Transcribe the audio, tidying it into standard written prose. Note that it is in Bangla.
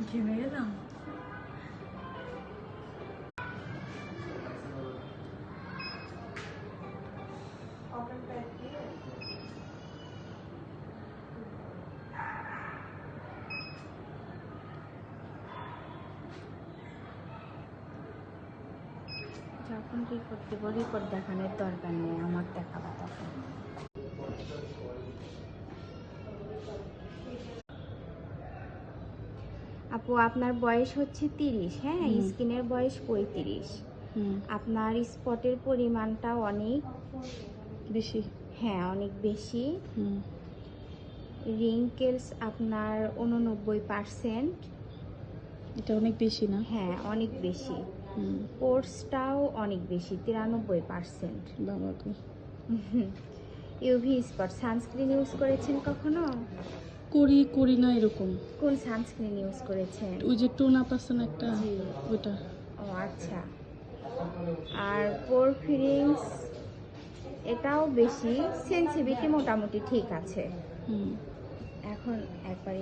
ঘেমে গেলাম। যখন রিপোর্ট দেব, রিপোর্ট দেখানোর দরকার নেই, আমার দেখাবো তখন। আপু আপনার বয়স হচ্ছে 30, হ্যাঁ, স্কিনের বয়স 35। আপনার স্পটের পরিমাণটা অনেক বেশি। হ্যাঁ, অনেক বেশি। রিঙ্কেলস আপনার 89%। এটা অনেক বেশি না? হ্যাঁ, অনেক বেশি। পোর্সটাও অনেক বেশি, 93%। বাবা গো। ইউভি স্পট সানস্ক্রিন ইউজ করেছেন কখনো? করি না এরকম। কোন সানস্ক্রিন ইউজ করেছেন? ওই যে টোন আপ আছে না একটা, জি। ওইটা। ও আচ্ছা। আর পোরফিরিংস এটাও বেশি, সেনসিটিভিটি মোটামুটি ঠিক আছে। হুম। এখন একবারে